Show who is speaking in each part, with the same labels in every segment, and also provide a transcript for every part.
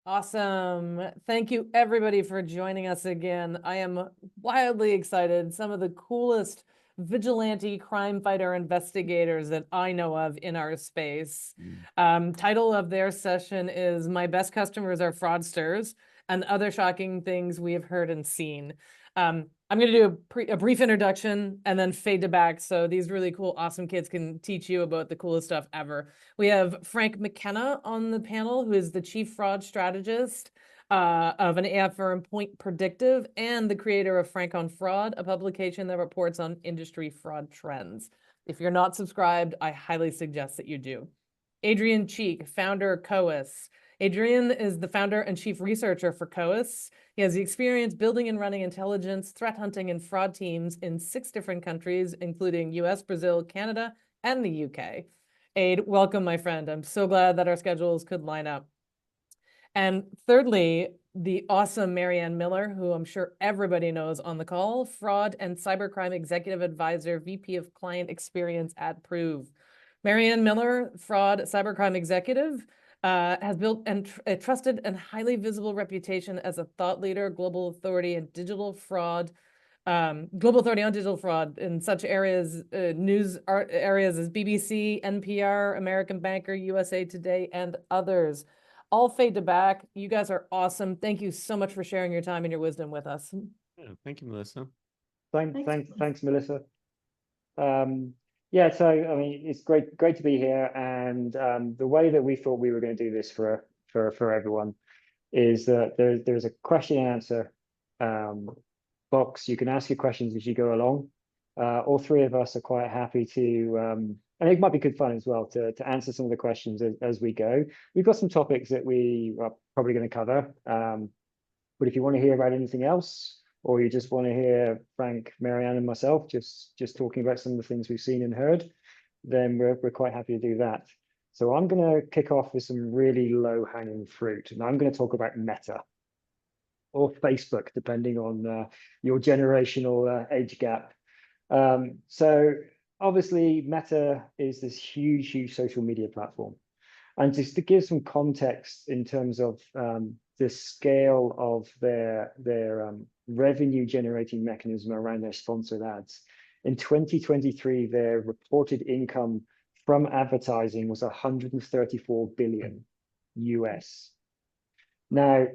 Speaker 1: Awesome. Thank you, everybody, for joining us again. I am wildly excited. Some of the coolest vigilante crime fighter investigators that I know of in our space. Title of their session is My Best Customers Are Fraudsters and Other Shocking Things We Have Heard and Seen. I'm going to do a brief introduction and then fade to back so these really cool, awesome kids can teach you about the coolest stuff ever. We have Frank McKenna on the panel, who is the chief fraud strategist of an AI firm, Point Predictive, and the creator of Frank on Fraud, a publication that reports on industry fraud trends. If you're not subscribed, I highly suggest that you do. Adrian Cheek, founder of COAS. Adrian is the founder and chief researcher for COAS. He has the experience building and running intelligence, threat hunting, and fraud teams in 6 different countries, including US, Brazil, Canada, and the UK. Aid, welcome, my friend. I'm so glad that our schedules could line up. And thirdly, the awesome Marianne Miller, who I'm sure everybody knows on the call, fraud and cybercrime executive advisor, VP of client experience at Prove. Marianne Miller, fraud cybercrime executive, has built a trusted and highly visible reputation as a thought leader, global authority on digital fraud in such areas, news areas as BBC, NPR, American Banker, USA Today, and others. All fade to back. You guys are awesome. Thank you so much for sharing your time and your wisdom with us.
Speaker 2: Yeah, thank you, Melissa.
Speaker 3: Thanks, Melissa. Yeah, so I mean, it's great to be here, and the way that we thought we were going to do this for everyone is that there's a question and answer box. You can ask your questions as you go along. All 3 of us are quite happy to, and it might be good fun as well to answer some of the questions as we go. We've got some topics that we are probably going to cover, but if you want to hear about anything else, or you just want to hear Frank, Marianne, and myself just talking about some of the things we've seen and heard, then we're quite happy to do that. So I'm going to kick off with some really low-hanging fruit, and I'm going to talk about Meta or Facebook, depending on your generational age gap. So obviously, Meta is this huge social media platform. And just to give some context in terms of the scale of their revenue generating mechanism around their sponsored ads. In 2023, their reported income from advertising was 134 billion US. Now,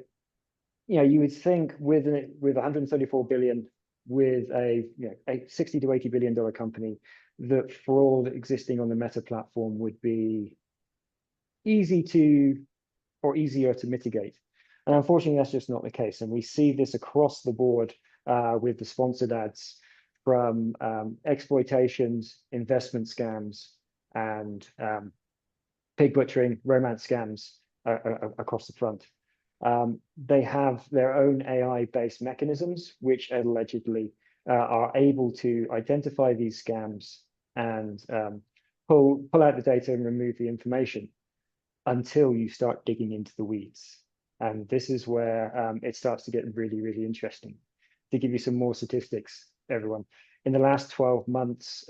Speaker 3: you would think with 134 billion, with a $60 to $80 billion company, that fraud existing on the Meta platform would be easier to mitigate. And unfortunately, that's just not the case. And we see this across the board with the sponsored ads, from exploitations, investment scams, and pig butchering, romance scams across the front. They have their own AI-based mechanisms, which allegedly are able to identify these scams and pull out the data and remove the information until you start digging into the weeds. And this is where it starts to get really interesting. To give you some more statistics, everyone, in the last 12 months,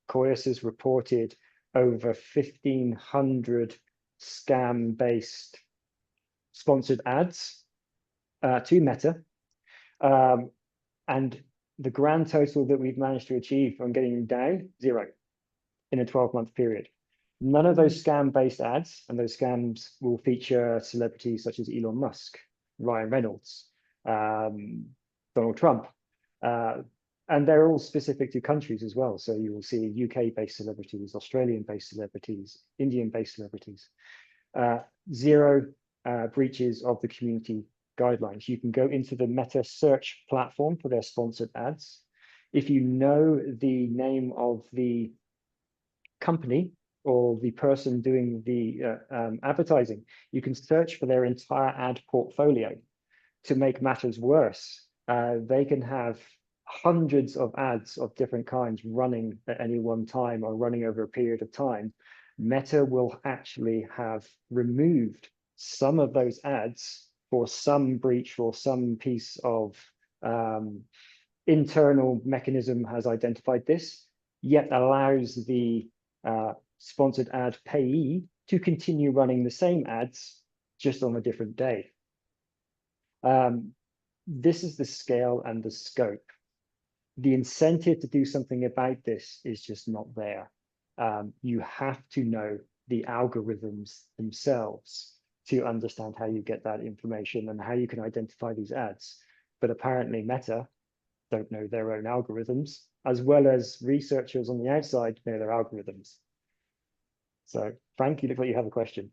Speaker 3: COIS has reported over 1,500 scam-based sponsored ads to Meta. And the grand total that we've managed to achieve on getting them down, 0 in a 12-month period. None of those scam-based ads, and those scams will feature celebrities such as Elon Musk, Ryan Reynolds, Donald Trump, and they're all specific to countries as well. So you will see UK-based celebrities, Australian-based celebrities, Indian-based celebrities. 0 breaches of the community guidelines. You can go into the Meta search platform for their sponsored ads. If you know the name of the company or the person doing the advertising, you can search for their entire ad portfolio. To make matters worse, they can have hundreds of ads of different kinds running at any one time or running over a period of time. Meta will actually have removed some of those ads for some breach or some piece of internal mechanism has identified this, yet allows the sponsored ad payee to continue running the same ads just on a different day. This is the scale and the scope. The incentive to do something about this is just not there. You have to know the algorithms themselves to understand how you get that information and how you can identify these ads. But apparently Meta don't know their own algorithms, as well as researchers on the outside know their algorithms. So Frank, you look like you have a question.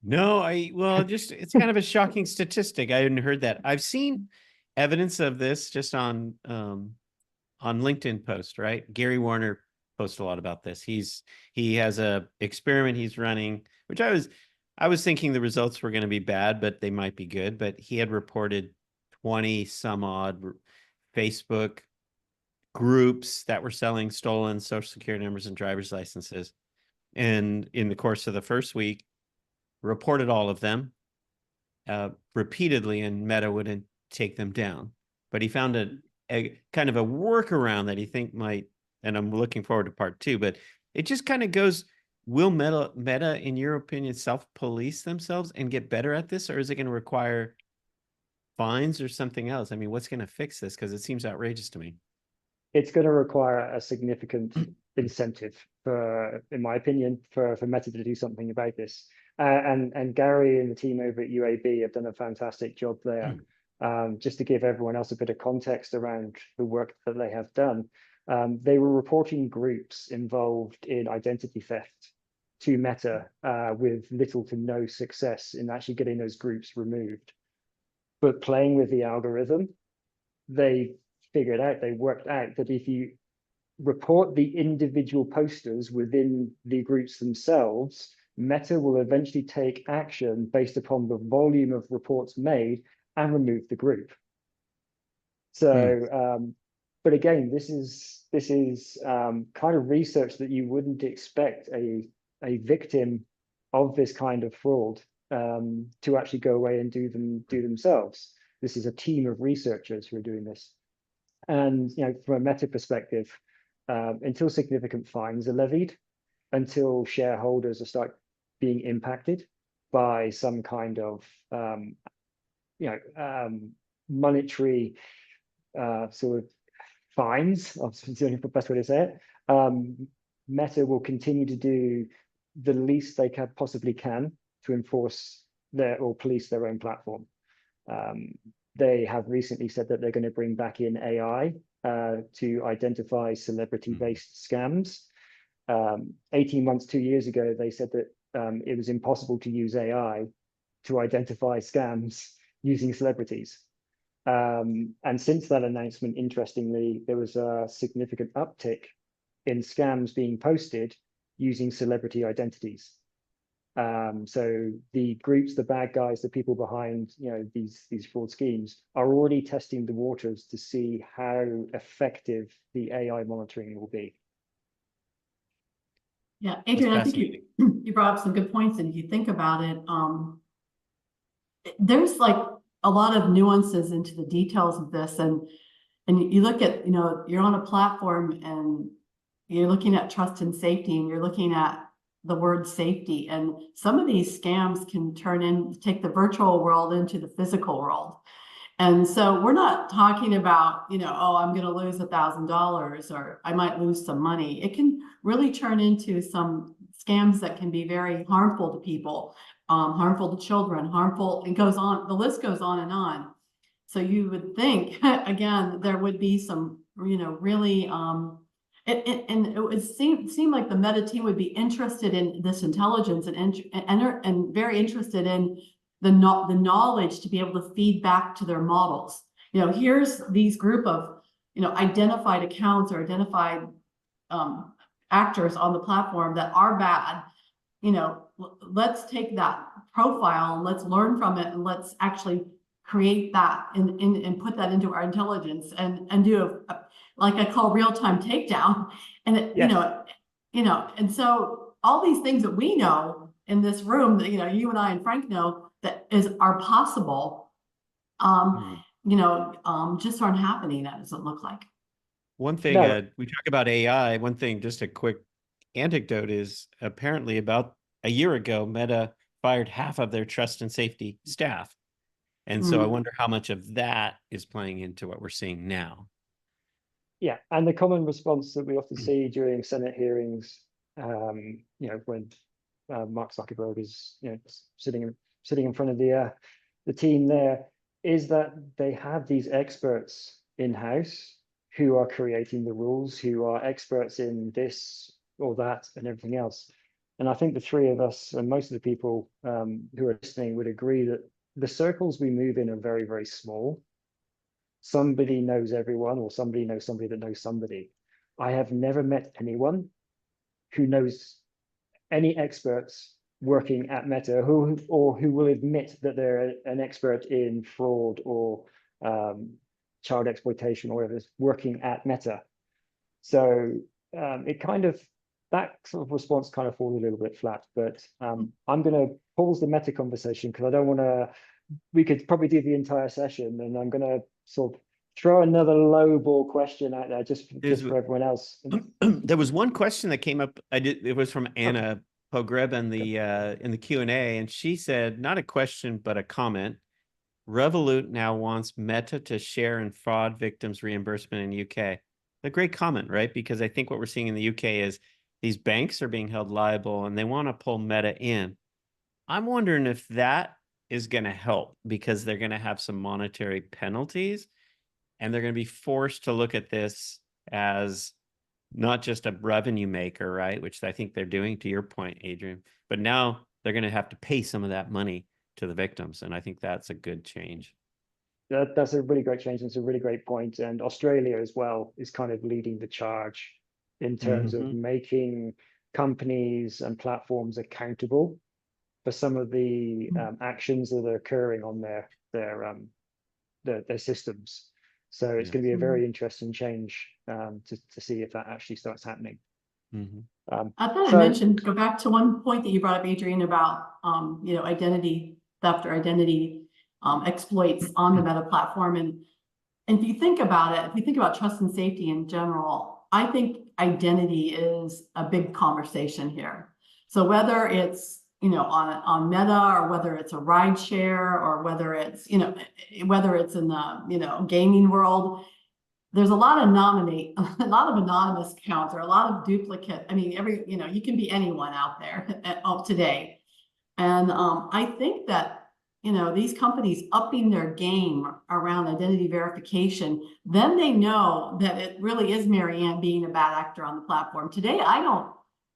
Speaker 2: No, well, just it's kind of a shocking statistic. I hadn't heard that. I've seen evidence of this just on LinkedIn post, right? Gary Warner posts a lot about this. He has a experiment he's running, which I was thinking the results were going to be bad, but they might be good. But he had reported 20 some odd Facebook groups that were selling stolen social security numbers and driver's licenses. And in the course of the first week, reported all of them repeatedly, and Meta wouldn't take them down. But he found a kind of a workaround that he think might, and I'm looking forward to part 2, but it just kind of goes, will Meta, in your opinion, self-police themselves and get better at this? Or is it going to require fines or something else? I mean, what's going to fix this? Because it seems outrageous to me.
Speaker 3: It's going to require a significant incentive, in my opinion, for Meta to do something about this. And Gary and the team over at UAB have done a fantastic job there. Just to give everyone else a bit of context around the work that they have done, they were reporting groups involved in identity theft to Meta with little to no success in actually getting those groups removed. But playing with the algorithm, they worked out that if you report the individual posters within the groups themselves, Meta will eventually take action based upon the volume of reports made and remove the group. So, but again, this is kind of research that you wouldn't expect a victim of this kind of fraud to actually go away and do themselves. This is a team of researchers who are doing this. And from a Meta perspective, until significant fines are levied, until shareholders start being impacted by some kind of monetary sort of fines, that's the only best way to say it, Meta will continue to do the least they possibly can to enforce or police their own platform. They have recently said that they're going to bring back in AI to identify celebrity-based scams. 18 months, 2 years ago, they said that it was impossible to use AI to identify scams using celebrities. And since that announcement, interestingly, there was a significant uptick in scams being posted using celebrity identities. So the groups, the bad guys, the people behind these fraud schemes are already testing the waters to see how effective the AI monitoring will be.
Speaker 4: Yeah, Adrian, I think you brought up some good points, and if you think about it, there's like a lot of nuances into the details of this, and you look at, you're on a platform and you're looking at trust and safety, and you're looking at the word safety, and some of these scams can take the virtual world into the physical world. And so we're not talking about, oh, I'm going to lose $1,000 or I might lose some money. It can really turn into some scams that can be very harmful to people, harmful to children, harmful, and goes on, the list goes on and on. So you would think, again, there would be some, really, and it would seem like the Meta team would be interested in this intelligence and very interested in the knowledge to be able to feed back to their models. Here's these group of, identified accounts or identified actors on the platform that are bad. Let's take that profile and let's learn from it, and let's actually create that and put that into our intelligence and do like I call real-time takedown. And it,
Speaker 3: yes.
Speaker 4: And so all these things that we know in this room that you and I and Frank know that are possible, just aren't happening. That doesn't look like.
Speaker 2: One thing we talk about AI. One thing, just a quick anecdote, is apparently about a year ago, Meta fired half of their trust and safety staff. And so I
Speaker 4: Mm.
Speaker 2: wonder how much of that is playing into what we're seeing now.
Speaker 3: Yeah, and the common response that we often see during Senate hearings, when Mark Zuckerberg is, sitting in front of the team there, is that they have these experts in-house who are creating the rules, who are experts in this or that and everything else. And I think the three of us and most of the people who are listening would agree that the circles we move in are very, very small. Somebody knows everyone, or somebody knows somebody that knows somebody. I have never met anyone who knows any experts working at Meta who will admit that they're an expert in fraud or child exploitation or whatever is working at Meta. So that sort of response kind of falls a little bit flat. But I'm going to pause the Meta conversation because I don't want to. We could probably do the entire session, and I'm going to sort of throw another low ball question out there just for everyone else.
Speaker 2: There was one question that came up. It was from Anna Pogreb in the Q&A, and she said, not a question, but a comment. Revolut now wants Meta to share in fraud victims reimbursement in UK. A great comment, right? Because I think what we're seeing in the UK is these banks are being held liable and they want to pull Meta in. I'm wondering if that is going to help because they're going to have some monetary penalties and they're going to be forced to look at this as not just a revenue maker, right? Which I think they're doing, to your point, Adrian, but now they're going to have to pay some of that money to the victims. And I think that's a good change.
Speaker 3: That's a really great change. It's a really great point. And Australia as well is kind of leading the charge in terms of making companies and platforms accountable for some of the actions that are occurring on their systems. So it's going to be a very interesting change to see if that actually starts happening.
Speaker 4: I thought I mentioned, go back to one point that you brought up, Adrian, about identity theft or identity exploits on the Meta platform. And if you think about it, if you think about trust and safety in general, I think identity is a big conversation here. So whether it's on Meta or whether it's a ride share or whether it's in the gaming world, there's a lot of anonymous accounts or a lot of duplicate. I mean, you can be anyone out there today. And I think that these companies upping their game around identity verification, then they know that it really is Marianne being a bad actor on the platform. Today, I don't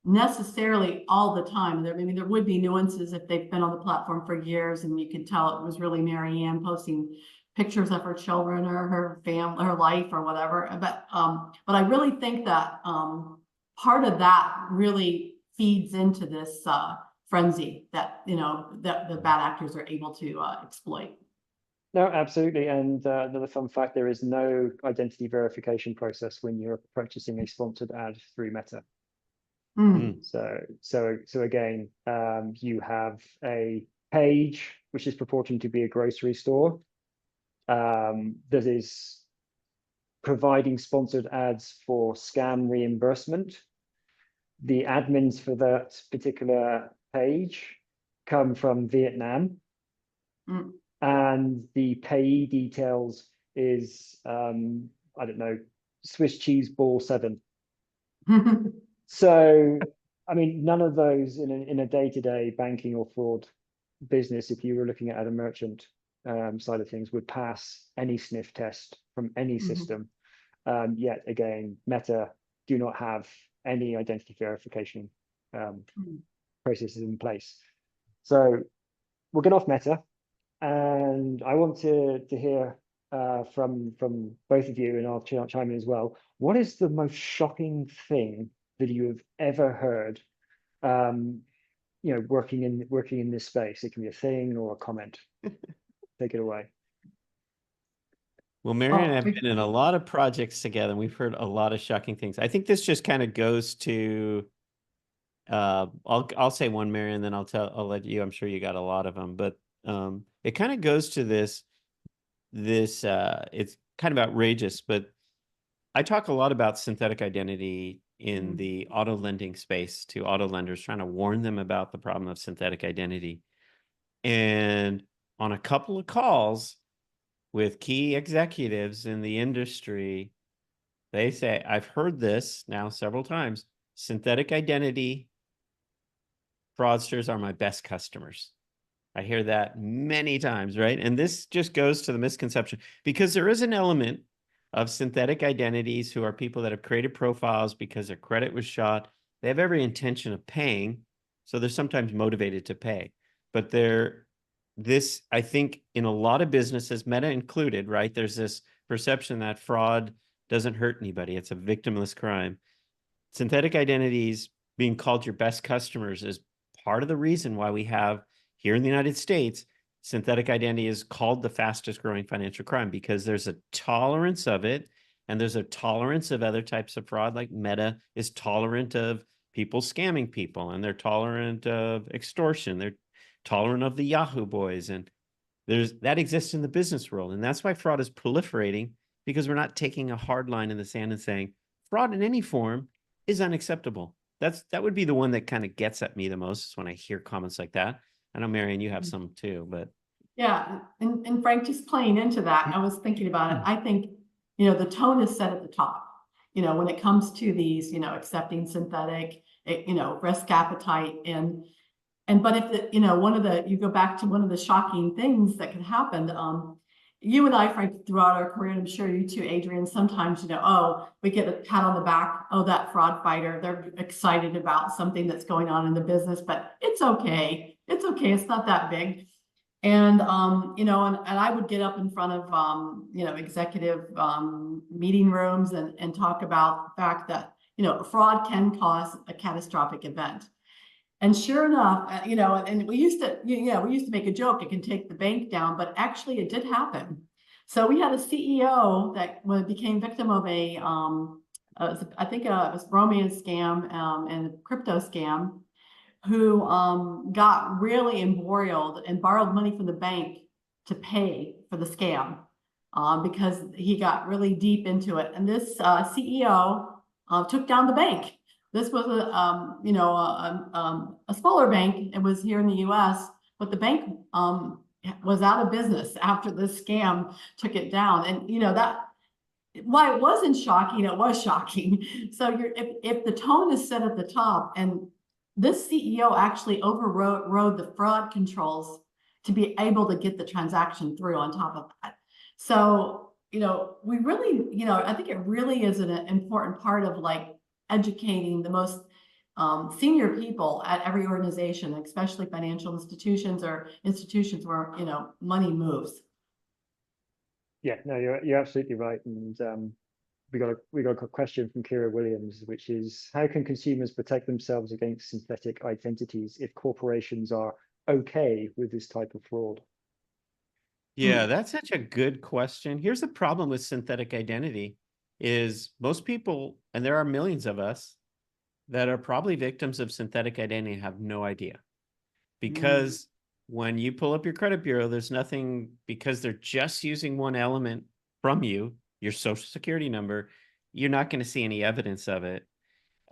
Speaker 4: necessarily all the time. There would be nuances if they've been on the platform for years and you could tell it was really Marianne posting pictures of her children or her family, her life or whatever. But I really think that part of that really feeds into this frenzy that that the bad actors are able to exploit.
Speaker 3: No, absolutely. And another fun fact: there is no identity verification process when you're purchasing a sponsored ad through Meta. So again, you have a page which is purporting to be a grocery store that is providing sponsored ads for scam reimbursement. The admins for that particular page come from Vietnam, and the payee details is I don't know, Swiss cheese ball 7. So, I mean, none of those in a day-to-day banking or fraud business, if you were looking at a merchant side of things, would pass any sniff test from any system. Yet again, Meta do not have any identity verification processes in place. So we'll get off Meta, and I want to hear from both of you, and I'll chime in as well. What is the most shocking thing that you have ever heard working in this space? It can be a thing or a comment. Take it away.
Speaker 2: Well, Marianne and I have been in a lot of projects together, and we've heard a lot of shocking things. I think this just kind of goes to I'll say one, Marianne, then I'll let you. I'm sure you got a lot of them, but it kind of goes to this it's kind of outrageous, but I talk a lot about synthetic identity in the auto lending space to auto lenders, trying to warn them about the problem of synthetic identity. And on a couple of calls with key executives in the industry, they say, I've heard this now several times, synthetic identity fraudsters are my best customers. I hear that many times, right? And this just goes to the misconception, because there is an element of synthetic identities who are people that have created profiles because their credit was shot. They have every intention of paying, so they're sometimes motivated to pay. But this, I think, in a lot of businesses, Meta included, right? There's this perception that fraud doesn't hurt anybody. It's a victimless crime. Synthetic identities being called your best customers is part of the reason why we have here in the United States, synthetic identity is called the fastest growing financial crime, because there's a tolerance of it, and there's a tolerance of other types of fraud. Like Meta is tolerant of people scamming people, and they're tolerant of extortion. They're tolerant of the Yahoo boys, and that exists in the business world. And that's why fraud is proliferating, because we're not taking a hard line in the sand and saying fraud in any form is unacceptable. That would be the one that kind of gets at me the most, is when I hear comments like that. I know, Marion, you have some too, but.
Speaker 4: Yeah, and Frank, just playing into that, I was thinking about it. I think, the tone is set at the top. When it comes to these, accepting synthetic, risk appetite, but if you go back to one of the shocking things that could happen, you and I, Frank, throughout our career, and I'm sure you too, Adrian, sometimes, we get a pat on the back. Oh, that fraud fighter, they're excited about something that's going on in the business, but it's okay. It's okay. It's not that big. And, and I would get up in front of, executive meeting rooms and talk about the fact that, fraud can cause a catastrophic event. And sure enough, and we used to make a joke, it can take the bank down, but actually it did happen. So we had a CEO that became victim of I think it was romance scam and a crypto scam, who got really embroiled and borrowed money from the bank to pay for the scam because he got really deep into it. And this CEO took down the bank. This was a smaller bank. It was here in the U.S., but the bank was out of business after this scam took it down. And that, why it wasn't shocking, it was shocking. So if the tone is set at the top, and this CEO actually overrode the fraud controls to be able to get the transaction through on top of that. So, we really, I think it really is an important part of educating the most senior people at every organization, especially financial institutions or institutions where, money moves.
Speaker 3: Yeah, no, you're absolutely right. And we got a question from Kira Williams, which is, how can consumers protect themselves against synthetic identities if corporations are okay with this type of fraud?
Speaker 2: Yeah, that's such a good question. Here's the problem with synthetic identity is most people, and there are millions of us, that are probably victims of synthetic identity and have no idea. Because when you pull up your credit bureau, there's nothing, because they're just using one element from you, your social security number, you're not going to see any evidence of it.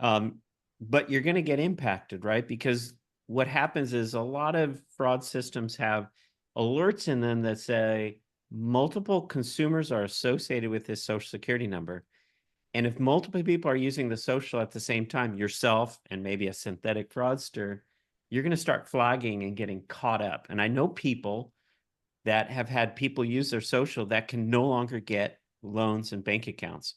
Speaker 2: But you're going to get impacted, right? Because what happens is a lot of fraud systems have alerts in them that say multiple consumers are associated with this social security number. And if multiple people are using the social at the same time, yourself and maybe a synthetic fraudster, you're going to start flagging and getting caught up. And I know people that have had people use their social that can no longer get loans and bank accounts.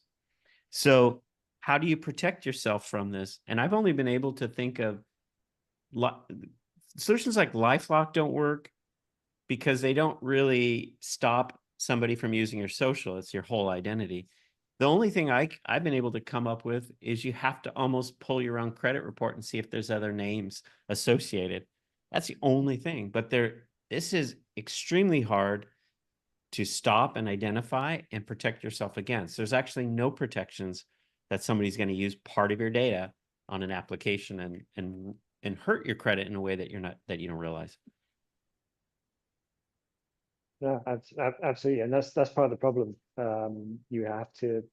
Speaker 2: So how do you protect yourself from this? And I've only been able to think of solutions like LifeLock don't work because they don't really stop somebody from using your social. It's your whole identity. The only thing I've been able to come up with is you have to almost pull your own credit report and see if there's other names associated. That's the only thing. But this is extremely hard to stop and identify and protect yourself against. There's actually no protections that somebody's going to use part of your data on an application and hurt your credit in a way that you don't realize.
Speaker 3: No, absolutely, and that's part of the problem. You have to,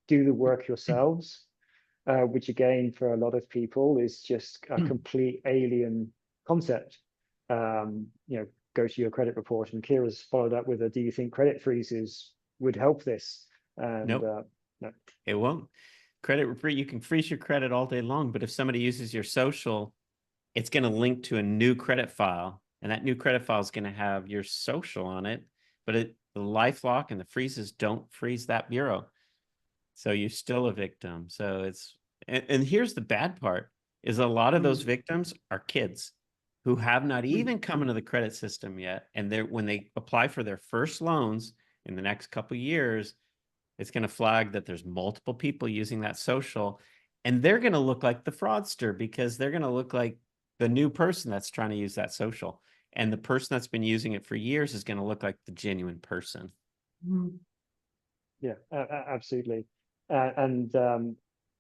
Speaker 3: do the work yourselves, which again, for a lot of people, is just a complete alien concept. go to your credit report. And Kira's followed up with a, do you think credit freezes would help this? And
Speaker 2: Nope.
Speaker 3: no.
Speaker 2: It won't. You can freeze your credit all day long, but if somebody uses your social, it's going to link to a new credit file, and that new credit file is going to have your social on it, but the LifeLock and the freezes don't freeze that bureau. So you're still a victim. So and here's the bad part is a lot of those victims are kids who have not even come into the credit system yet. And when they apply for their first loans in the next couple of years, it's going to flag that there's multiple people using that social, and they're going to look like the fraudster because they're going to look like the new person that's trying to use that social. And the person that's been using it for years is going to look like the genuine person.
Speaker 3: Yeah, absolutely. I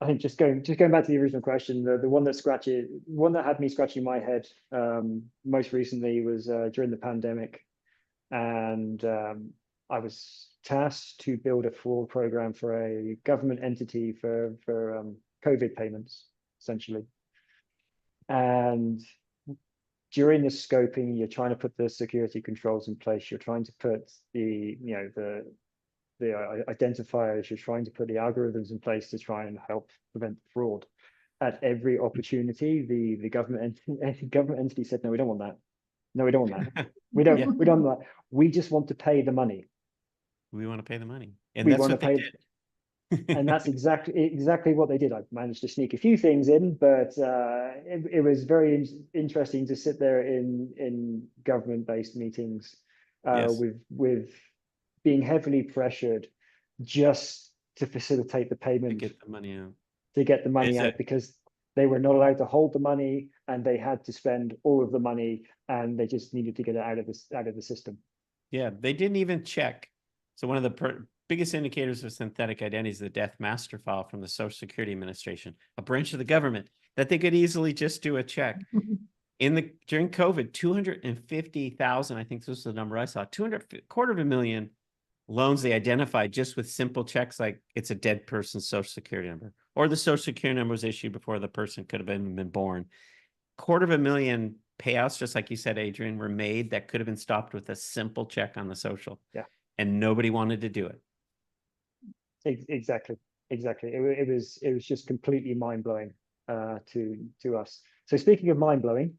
Speaker 3: think just going back to the original question, the one that had me scratching my head most recently was during the pandemic, and I was tasked to build a fraud program for a government entity for COVID payments, essentially. And during the scoping, you're trying to put the security controls in place. You're trying to put the identifiers. You're trying to put the algorithms in place to try and help prevent fraud. At every opportunity, the government entity said, "No, we don't want that. No, we don't want that. We don't.
Speaker 2: Yeah.
Speaker 3: We don't want that. We just want to pay the money.
Speaker 2: We want to pay the money." And
Speaker 3: We
Speaker 2: that's
Speaker 3: want to
Speaker 2: what they
Speaker 3: pay."
Speaker 2: did.
Speaker 3: And that's exactly what they did. I managed to sneak a few things in, but it was very interesting to sit there in government-based meetings
Speaker 2: Yes.
Speaker 3: with being heavily pressured just to facilitate the
Speaker 2: To
Speaker 3: payment,
Speaker 2: get the money out.
Speaker 3: because they were not allowed to hold the money, and they had to spend all of the money, and they just needed to get it out of the system.
Speaker 2: Yeah, they didn't even check. So one of the biggest indicators of synthetic identity is the death master file from the Social Security Administration, a branch of the government that they could easily just do a check. During COVID, 250,000, I think this was the number I saw, 250,000 loans they identified just with simple checks like it's a dead person's Social Security number, or the Social Security number was issued before the person could have been born. 250,000 payouts, just like you said, Adrian, were made that could have been stopped with a simple check on the social.
Speaker 3: Yeah.
Speaker 2: And nobody wanted to do it.
Speaker 3: Exactly. It was just completely mind-blowing to us. So speaking of mind-blowing,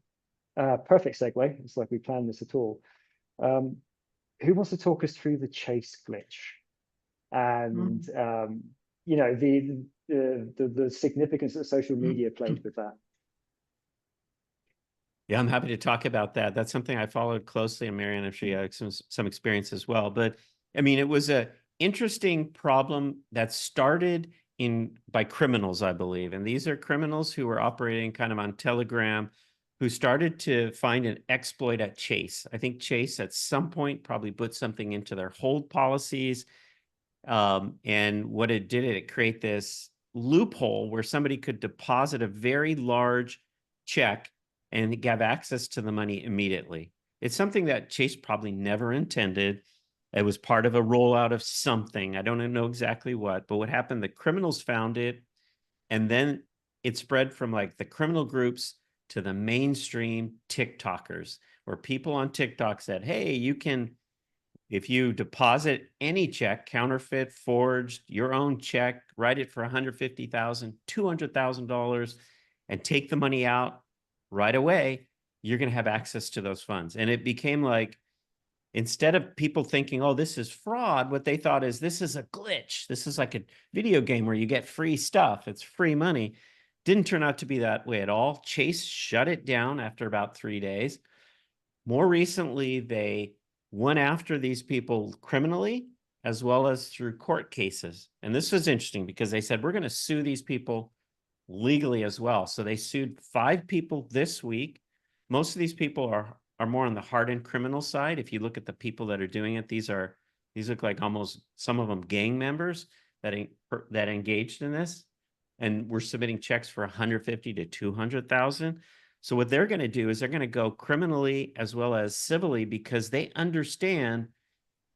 Speaker 3: perfect segue. It's like we planned this at all. Who wants to talk us through the Chase glitch and the significance that social media played with that?
Speaker 2: Yeah, I'm happy to talk about that. That's something I followed closely, and Marianne, if she had some experience as well. But I mean, it was a interesting problem that started by criminals, I believe. And these are criminals who were operating kind of on Telegram, who started to find an exploit at Chase. I think Chase at some point probably put something into their hold policies. And what it did, it create this loophole where somebody could deposit a very large check and have access to the money immediately. It's something that Chase probably never intended. It was part of a rollout of something. I don't know exactly what, but what happened, the criminals found it, and then it spread from like the criminal groups to the mainstream TikTokers, where people on TikTok said, hey, you can, if you deposit any check, counterfeit, forged, your own check, write it for $150,000, $200,000, and take the money out right away, you're going to have access to those funds. And it became like, instead of people thinking, oh, this is fraud, what they thought is this is a glitch. This is like a video game where you get free stuff. It's free money. Didn't turn out to be that way at all. Chase shut it down after about 3 days. More recently, they went after these people criminally as well as through court cases. And this was interesting because they said, we're going to sue these people legally as well. So they sued 5 people this week. Most of these people are more on the hardened criminal side. If you look at the people that are doing it, these look like almost some of them gang members that engaged in this. And we're submitting checks for 150 to 200,000. So what they're going to do is they're going to go criminally as well as civilly, because they understand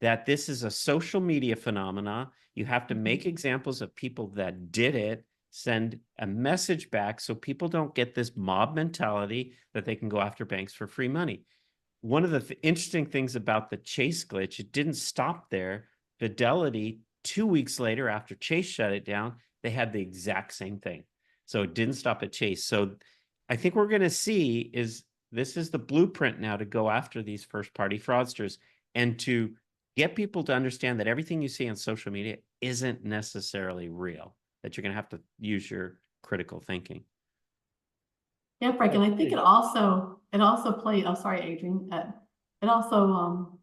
Speaker 2: that this is a social media phenomena. You have to make examples of people that did it, send a message back so people don't get this mob mentality that they can go after banks for free money. one of the interesting things about the Chase glitch, it didn't stop there. Fidelity, 2 weeks later, after Chase shut it down, they had the exact same thing. So it didn't stop at Chase. So I think we're going to see this is the blueprint now to go after these first-party fraudsters and to get people to understand that everything you see on social media isn't necessarily real, that you're going to have to use your critical thinking.
Speaker 4: Yeah, Frank, and I think it also plays, oh, sorry, Adrian, it also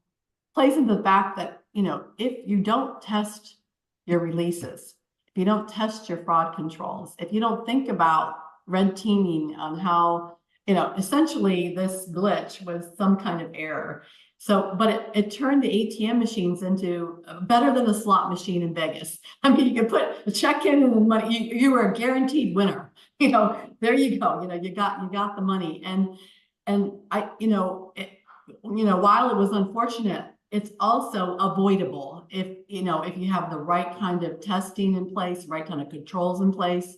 Speaker 4: plays into the fact that, you know, if you don't test your releases, if you don't test your fraud controls, if you don't think about red teaming on how, you know, essentially this glitch was some kind of error. So, but it turned the ATM machines into better than a slot machine in Vegas. I mean, you could put a check in and the money, you were a guaranteed winner. You know, there you go. You know, you got the money. And I, you know, while it was unfortunate, it's also avoidable if, you know, if you have the right kind of testing in place, right kind of controls in place,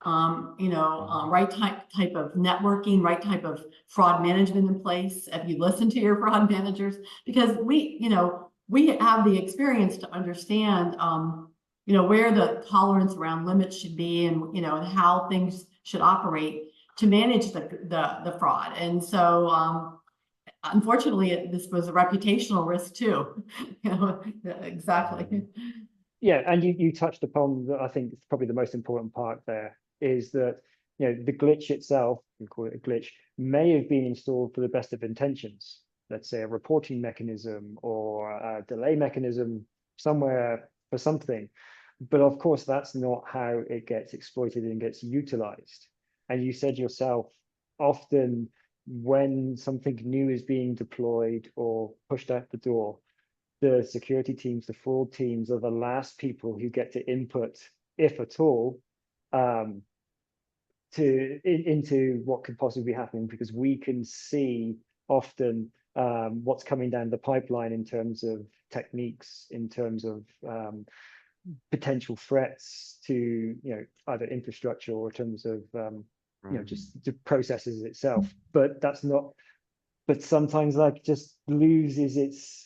Speaker 4: right type of networking, right type of fraud management in place. If you listen to your fraud managers, because we have the experience to understand, where the tolerance around limits should be, and and how things should operate to manage the fraud. And so, unfortunately, this was a reputational risk too. Exactly.
Speaker 3: Yeah, and you touched upon that. I think it's probably the most important part there is that the glitch itself, we call it a glitch, may have been installed for the best of intentions. Let's say a reporting mechanism or a delay mechanism somewhere for something. But of course, that's not how it gets exploited and gets utilized. And you said yourself, often when something new is being deployed or pushed out the door, the security teams, the fraud teams are the last people who get to input, if at all, into what could possibly be happening, because we can see often what's coming down the pipeline in terms of techniques, in terms of potential threats to either infrastructure or in terms of just the processes itself. But that's not. But sometimes just loses its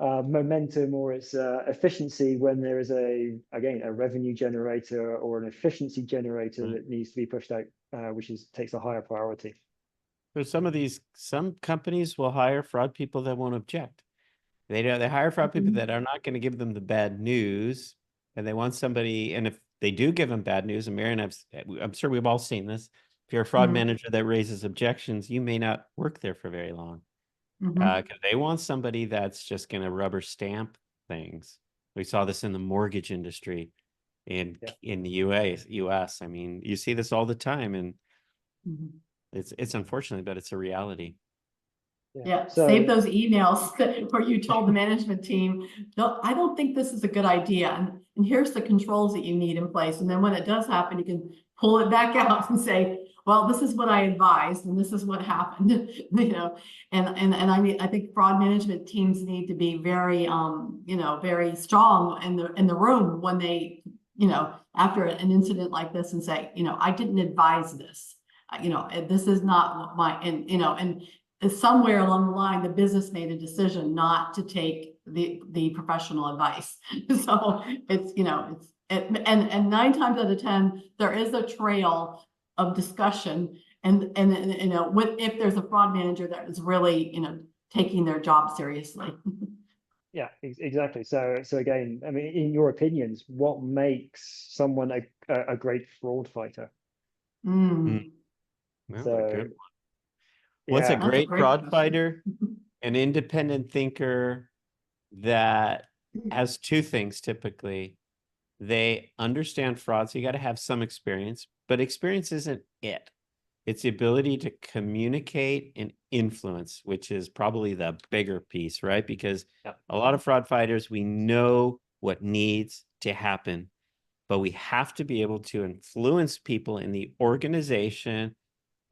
Speaker 3: momentum or its efficiency when there is a revenue generator or an efficiency generator that needs to be pushed out, which takes a higher priority.
Speaker 2: So some companies will hire fraud people that won't object. They hire fraud people that are not going to give them the bad news, and they want somebody. And if they do give them bad news, and Marion, I'm sure we've all seen this. If you're a fraud manager that raises objections, you may not work there for very long. Because they want somebody that's just going to rubber stamp things. We saw this in the mortgage industry in the US. I mean, you see this all the time, and it's unfortunate, but it's a reality.
Speaker 4: Yeah, so, save those emails where you told the management team, no, I don't think this is a good idea. And here's the controls that you need in place. And then when it does happen, you can pull it back out and say, well, this is what I advised, and this is what happened. And I mean, I think fraud management teams need to be very, very strong in the room when they, after an incident like this, and say, I didn't advise this. This is not my, and somewhere along the line, the business made a decision not to take the professional advice. So it's, and 9 times out of 10, there is a trail of discussion, and if there's a fraud manager that is really, taking their job seriously.
Speaker 3: Yeah, exactly. So again, I mean, in your opinions, what makes someone a great fraud fighter?
Speaker 2: So, what's a great fraud fighter? An independent thinker that has 2 things typically. They understand fraud, so you got to have some experience, but experience isn't it. It's the ability to communicate and influence, which is probably the bigger piece, right? Because a lot of fraud fighters, we know what needs to happen, but we have to be able to influence people in the organization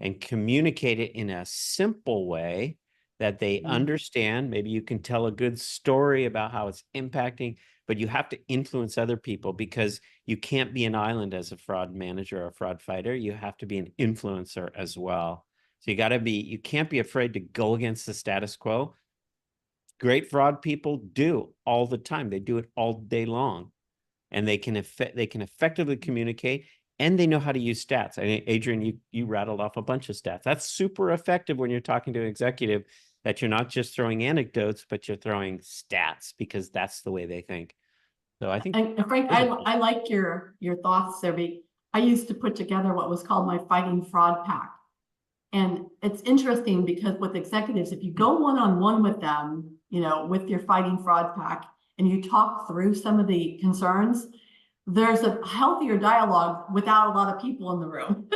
Speaker 2: and communicate it in a simple way that they understand. Maybe you can tell a good story about how it's impacting, but you have to influence other people, because you can't be an island as a fraud manager or a fraud fighter. You have to be an influencer as well. So you can't be afraid to go against the status quo. Great fraud people do all the time. They do it all day long, and they can effectively communicate, and they know how to use stats. I mean, Adrian, you rattled off a bunch of stats. That's super effective when you're talking to an executive, that you're not just throwing anecdotes, but you're throwing stats, because that's the way they think. So I think,
Speaker 4: And Frank, I like your thoughts there. I used to put together what was called my Fighting Fraud Pack. And it's interesting because with executives, if you go one-on-one with them, you know, with your Fighting Fraud Pack, and you talk through some of the concerns, there's a healthier dialogue without a lot of people in the room.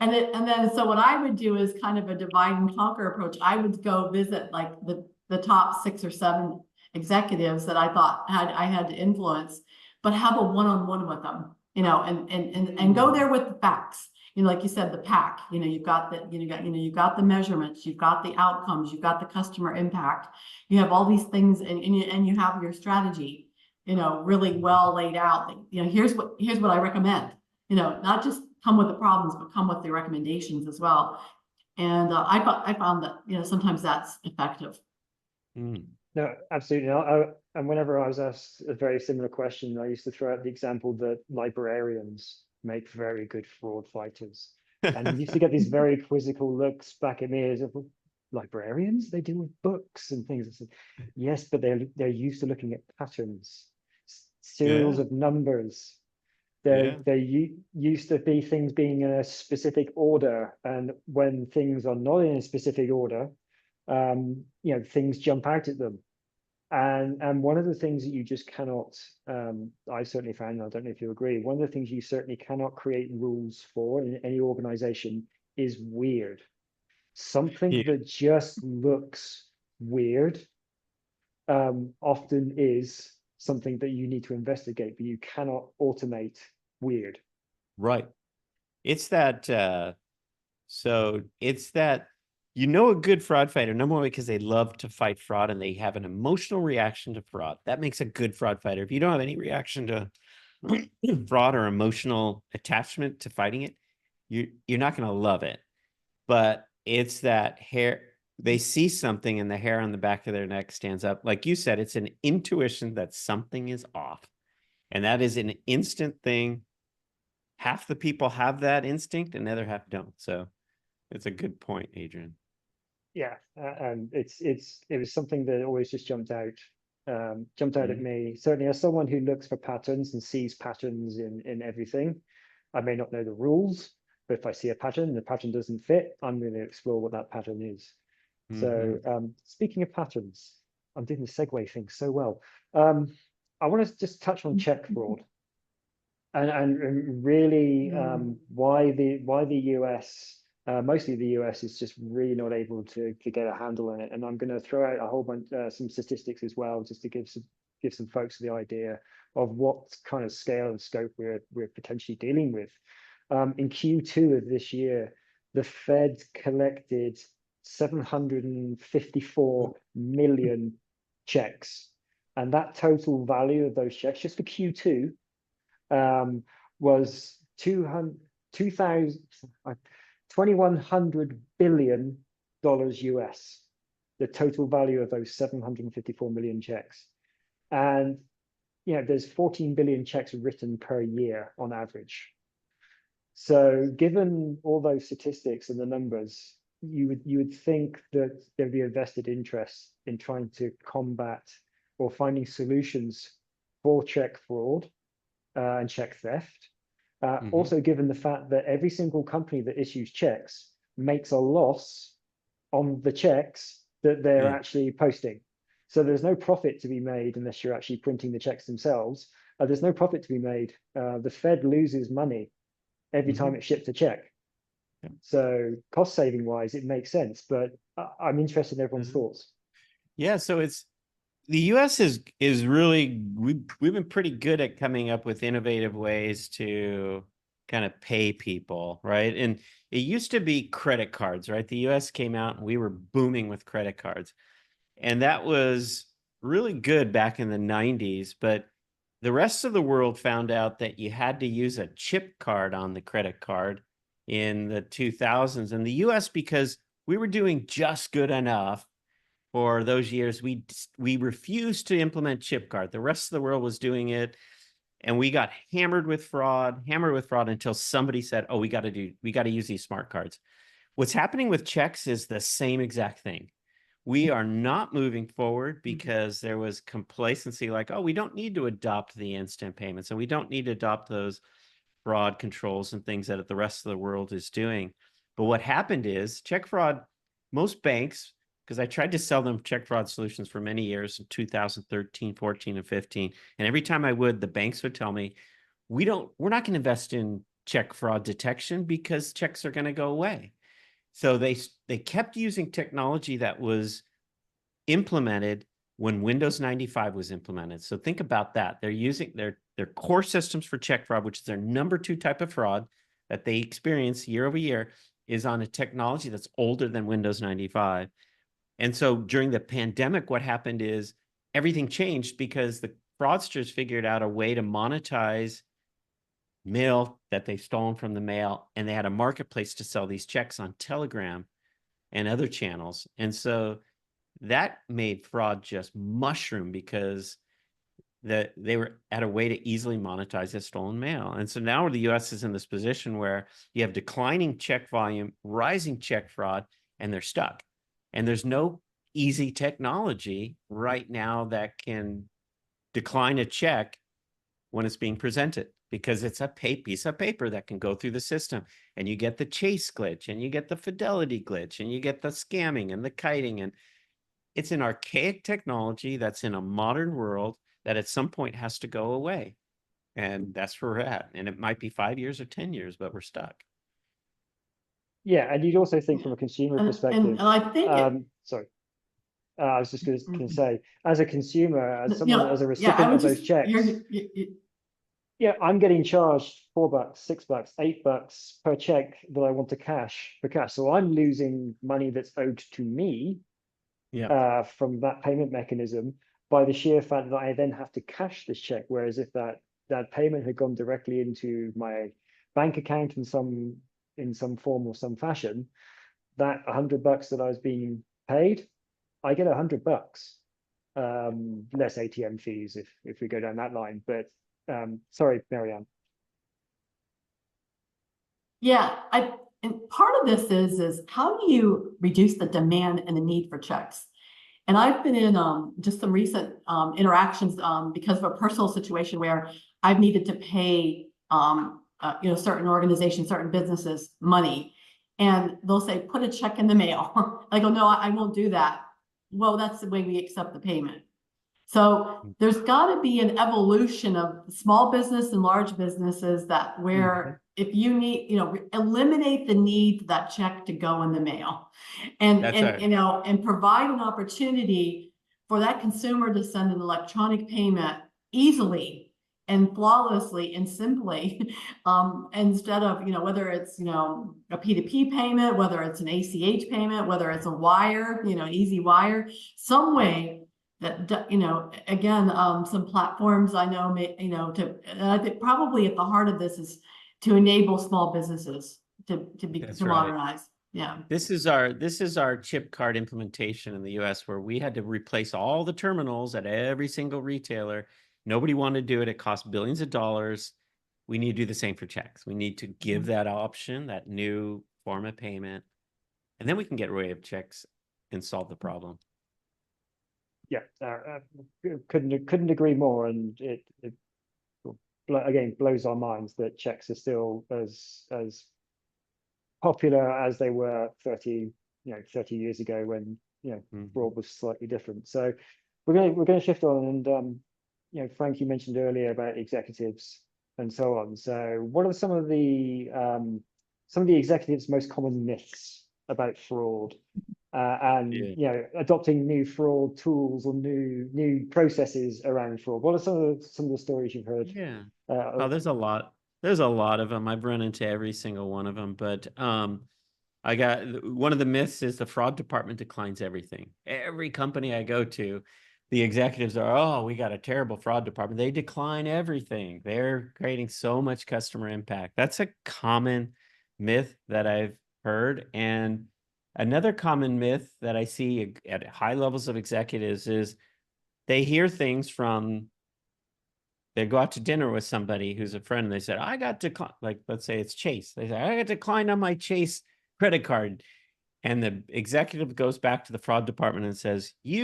Speaker 4: And then so what I would do is kind of a divide and conquer approach. I would go visit like the top 6 or 7 executives that I thought I had to influence, but have a one-on-one with them, you know, and go there with the facts. You know, like you said, the pack, you know, you've got you've got the measurements, you've got the outcomes, you've got the customer impact, you have all these things, and you have your strategy, you know, really well laid out. You know, here's what I recommend, you know, not just come with the problems, but come with the recommendations as well. And I found that, you know, sometimes that's effective.
Speaker 3: No, absolutely. And whenever I was asked a very similar question, I used to throw out the example that librarians make very good fraud fighters. And you used to get these very quizzical looks back at me as if, librarians, they deal with books and things. I said, yes, but they're used to looking at patterns, serials of numbers. They used to be things being in a specific order, and when things are not in a specific order, you know, things jump out at them. And one of the things that you just cannot, I certainly found, I don't know if you agree, one of the things you certainly cannot create rules for in any organization is weird. Something that just looks weird often is something that you need to investigate, but you cannot automate weird.
Speaker 2: Right. It's that, you know, a good fraud fighter, number one, because they love to fight fraud and they have an emotional reaction to fraud. That makes a good fraud fighter. If you don't have any reaction to fraud or emotional attachment to fighting it, you're not going to love it. But it's that hair, they see something and the hair on the back of their neck stands up. Like you said, it's an intuition that something is off. And that is an instant thing. Half the people have that instinct and the other half don't. So it's a good point, Adrian.
Speaker 3: Yeah, and it was something that always just jumped out at me. Certainly, as someone who looks for patterns and sees patterns in everything, I may not know the rules, but if I see a pattern and the pattern doesn't fit, I'm going to explore what that pattern is. So, speaking of patterns, I'm doing the segue thing so well. I want to just touch on check fraud, and really why the US. Mostly the US is just really not able to get a handle on it. And I'm going to throw out a whole bunch, some statistics as well, just to give some folks the idea of what kind of scale and scope we're potentially dealing with. In Q2 of this year, the Fed collected 754 million checks. And that total value of those checks, just for Q2, was $2,100 billion US, the total value of those 754 million checks. And, you know, there's 14 billion checks written per year on average. So given all those statistics and the numbers, you would think that there'd be a vested interest in trying to combat or finding solutions for check fraud and check theft. Also, given the fact that every single company that issues checks makes a loss on the checks that they're actually posting. So there's no profit to be made unless you're actually printing the checks themselves. There's no profit to be made. The Fed loses money every time it ships a check. So cost saving wise, it makes sense. But I'm interested in everyone's thoughts.
Speaker 2: Yeah, so the US is really, we've been pretty good at coming up with innovative ways to kind of pay people, right? And it used to be credit cards, right? The US came out and we were booming with credit cards. And that was really good back in the 90s, but the rest of the world found out that you had to use a chip card on the credit card in the 2000s. And the US, because we were doing just good enough for those years, we refused to implement chip card. The rest of the world was doing it. And we got hammered with fraud until somebody said, oh, we got to use these smart cards. What's happening with checks is the same exact thing. We are not moving forward because there was complacency like, oh, we don't need to adopt the instant payments and we don't need to adopt those fraud controls and things that the rest of the world is doing. But what happened is check fraud, most banks, because I tried to sell them check fraud solutions for many years in 2013, 14, and 15. And every time I would, the banks would tell me, we're not going to invest in check fraud detection because checks are going to go away. So they kept using technology that was implemented when Windows 95 was implemented. So think about that. They're using their core systems for check fraud, which is their number 2 type of fraud that they experience year over year, is on a technology that's older than Windows 95. And so during the pandemic, what happened is everything changed because the fraudsters figured out a way to monetize mail that they've stolen from the mail, and they had a marketplace to sell these checks on Telegram and other channels. And so that made fraud just mushroom because they were at a way to easily monetize the stolen mail. And so now the US is in this position where you have declining check volume, rising check fraud, and they're stuck. And there's no easy technology right now that can decline a check when it's being presented, because it's a piece of paper that can go through the system, and you get the chase glitch and you get the fidelity glitch and you get the scamming and the kiting. And it's an archaic technology that's in a modern world that at some point has to go away. And that's where we're at. And it might be 5 years or 10 years, but we're stuck.
Speaker 3: Yeah, and you'd also think from a consumer perspective.
Speaker 4: And I think
Speaker 3: sorry, I was just going to say, as a consumer, as
Speaker 4: you
Speaker 3: someone,
Speaker 4: know,
Speaker 3: as a
Speaker 4: yeah,
Speaker 3: recipient of those checks, yeah, I'm getting charged $4, $6, $8 per check that I want to cash for cash. So I'm losing money that's owed to me from that payment mechanism by the sheer fact that I then have to cash this check. Whereas if that payment had gone directly into my bank account in some form or some fashion, that $100 that I was being paid, I get $100, less ATM fees if we go down that line. But sorry, Marianne.
Speaker 4: Yeah, and part of this is how do you reduce the demand and the need for checks? And I've been in just some recent interactions because of a personal situation where I've needed to pay certain organizations, certain businesses money, and they'll say, put a check in the mail. I go, no, I won't do that. Well, that's the way we accept the payment. So there's got to be an evolution of small business and large businesses that where if you need, eliminate the need for that check to go in the mail, and and provide an opportunity for that consumer to send an electronic payment easily and flawlessly and simply, instead of whether it's a P2P payment, whether it's an ACH payment, whether it's a wire, an easy wire, some way that again, some platforms I know may I think probably at the heart of this is to enable small businesses to modernize. Yeah,
Speaker 2: this is our chip card implementation in the US, where we had to replace all the terminals at every single retailer. Nobody wanted to do it. It cost billions of dollars. We need to do the same for checks. We need to give that option, that new form of payment, and then we can get rid of checks and solve the problem.
Speaker 3: Yeah, couldn't agree more. And it again blows our minds that checks are still as popular as they were 30 years ago when fraud was slightly different. So we're going to shift on, and Frank, you mentioned earlier about executives and so on. So what are some of the executives' most common myths about fraud? Adopting new fraud tools or new processes around fraud. What are some of the stories you've heard?
Speaker 2: Yeah. There's a lot. There's a lot of them. I've run into every single one of them. But I got one of the myths is the fraud department declines everything. Every company I go to, the executives are, oh, we got a terrible fraud department. They decline everything. They're creating so much customer impact. That's a common myth that I've heard. And another common myth that I see at high levels of executives is they hear things from, they go out to dinner with somebody who's a friend, and they said, I got declined, like, let's say it's Chase. They say, I got declined on my Chase credit card. And the executive goes back to the fraud department and says, we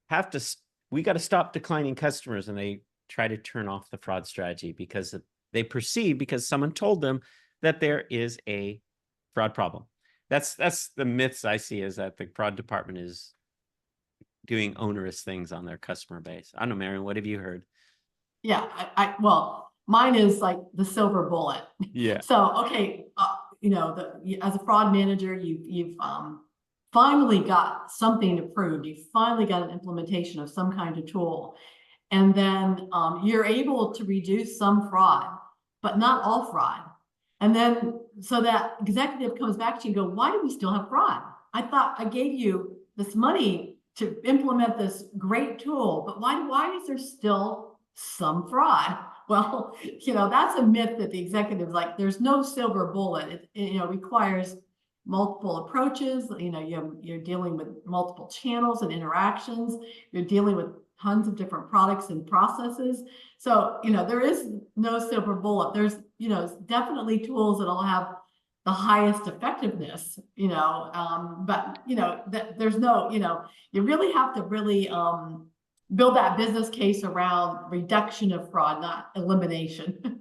Speaker 2: got to stop declining customers. And they try to turn off the fraud strategy because they perceive, because someone told them that there is a fraud problem. That's the myths I see, is that the fraud department is doing onerous things on their customer base. I don't know, Marion, what have you heard?
Speaker 4: Yeah, well, mine is like the silver bullet.
Speaker 2: Yeah.
Speaker 4: So, okay, as a fraud manager, you've finally got something approved. You finally got an implementation of some kind of tool. And then you're able to reduce some fraud, but not all fraud. And then, so that executive comes back to you and go, why do we still have fraud? I thought I gave you this money to implement this great tool, but why is there still some fraud? Well, that's a myth that the executives like. There's no silver bullet. It requires multiple approaches. You're dealing with multiple channels and interactions. You're dealing with tons of different products and processes. So, there is no silver bullet. There's, definitely tools that'll have the highest effectiveness, but, there's no, you really have to really build that business case around reduction of fraud, not elimination.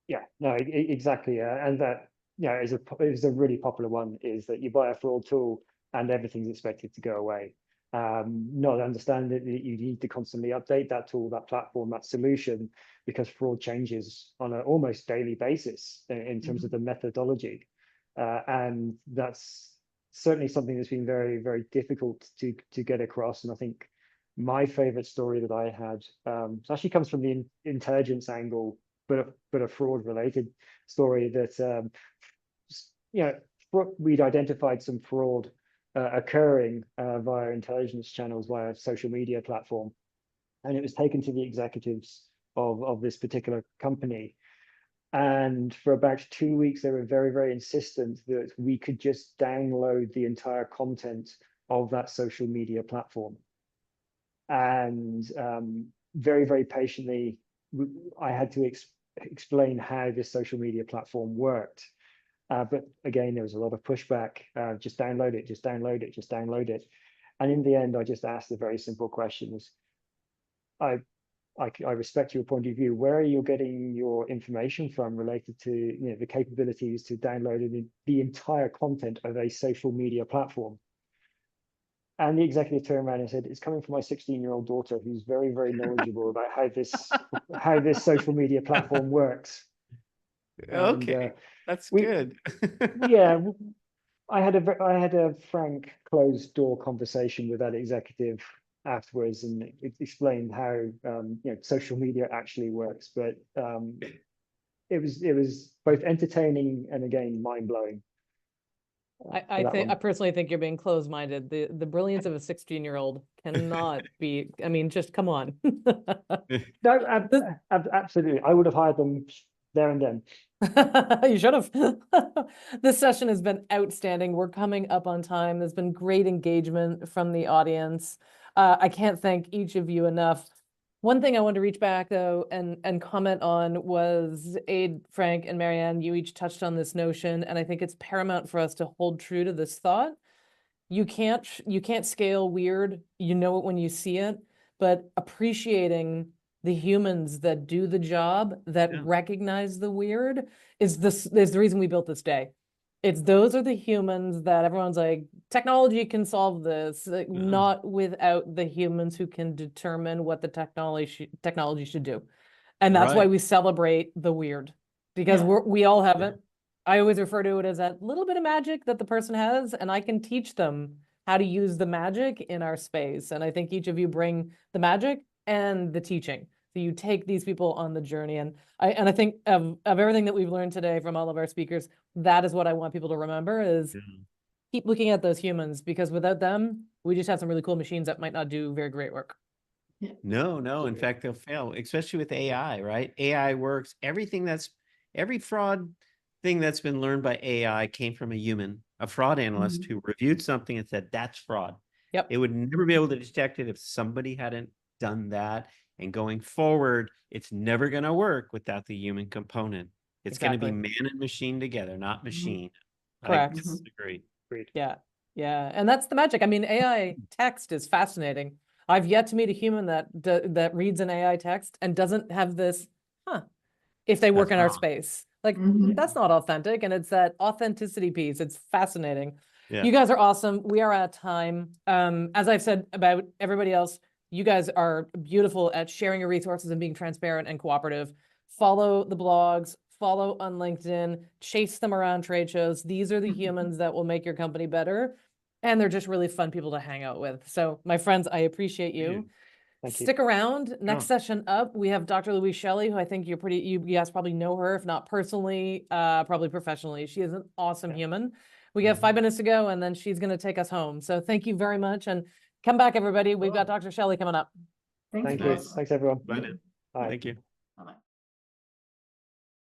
Speaker 3: Yeah, no, exactly. And that, is a really popular one, is that you buy a fraud tool and everything's expected to go away. Not understand that you need to constantly update that tool, that platform, that solution, because fraud changes on an almost daily basis in terms of the methodology. And that's certainly something that's been very, very difficult to get across. And I think my favorite story that I had actually comes from the intelligence angle, but a fraud related story that, we'd identified some fraud occurring via intelligence channels, via social media platform. And it was taken to the executives of this particular company. And for about 2 weeks, they were very, very insistent that we could just download the entire content of that social media platform. And very, very patiently, I had to explain how this social media platform worked. But again, there was a lot of pushback. Just download it, just download it, just download it. And in the end, I just asked the very simple questions. I respect your point of view. Where are you getting your information from related to the capabilities to download the entire content of a social media platform? And the executive turned around and said, it's coming from my 16-year-old daughter, who's very, very knowledgeable about how this social media platform works.
Speaker 2: Okay, that's good.
Speaker 3: Yeah, I had a frank, closed door conversation with that executive afterwards, and it explained how social media actually works. But it was both entertaining and, again, mind blowing.
Speaker 1: I personally think you're being closed-minded. The brilliance of a 16-year-old cannot be. I mean, just come on.
Speaker 3: No, absolutely. I would have hired them there and then.
Speaker 1: You should have. This session has been outstanding. We're coming up on time. There's been great engagement from the audience. I can't thank each of you enough. One thing I wanted to reach back though and comment on was Aid, Frank, and Marianne, you each touched on this notion, and I think it's paramount for us to hold true to this thought. You can't scale weird. You know it when you see it, but appreciating the humans that do the job, that recognize the weird, is the reason we built this day. Those are the humans that everyone's like, technology can solve this, like, not without the humans who can determine what the technology should do. And that's why we celebrate the weird, because we all have it. I always refer to it as that little bit of magic that the person has, and I can teach them how to use the magic in our space. And I think each of you bring the magic and the teaching. So you take these people on the journey. And I think of everything that we've learned today from all of our speakers, that is what I want people to remember is keep looking at those humans, because without them, we just have some really cool machines that might not do very great work.
Speaker 2: No. In fact, they'll fail, especially with AI, right? AI works. Every fraud thing that's been learned by AI came from a human, a fraud analyst who reviewed something and said, that's fraud.
Speaker 1: Yep.
Speaker 2: It would never be able to detect it if somebody hadn't done that. And going forward, it's never going to work without the human component. It's going to be
Speaker 1: Exactly.
Speaker 2: man and machine together, not machine.
Speaker 1: Correct.
Speaker 2: I disagree.
Speaker 3: Agreed.
Speaker 1: Yeah. Yeah. And that's the magic. I mean, AI text is fascinating. I've yet to meet a human that reads an AI text and doesn't have this, if they work
Speaker 2: That's
Speaker 1: in our
Speaker 2: wrong.
Speaker 1: space. Like,
Speaker 4: Mhm.
Speaker 1: that's not authentic. And it's that authenticity piece. It's fascinating.
Speaker 2: Yeah.
Speaker 1: You guys are awesome. We are out of time. As I've said about everybody else, you guys are beautiful at sharing your resources and being transparent and cooperative. Follow the blogs, follow on LinkedIn, chase them around trade shows. These are the humans that will make your company better. And they're just really fun people to hang out with. So my friends, I appreciate you.
Speaker 3: Thank you.
Speaker 1: Stick around. Next
Speaker 2: Sure.
Speaker 1: session up, we have Dr. Louise Shelley, who I think you guys probably know her, if not personally, probably professionally. She is an awesome human. We have 5 minutes to go, and then she's going to take us home. So thank you very much, and come back, everybody. We've got Dr. Shelley coming up.
Speaker 4: Thanks,
Speaker 3: Thank you.
Speaker 4: Bruce.
Speaker 3: Thanks, everyone.
Speaker 2: Bye now.
Speaker 3: Bye.
Speaker 2: Thank you.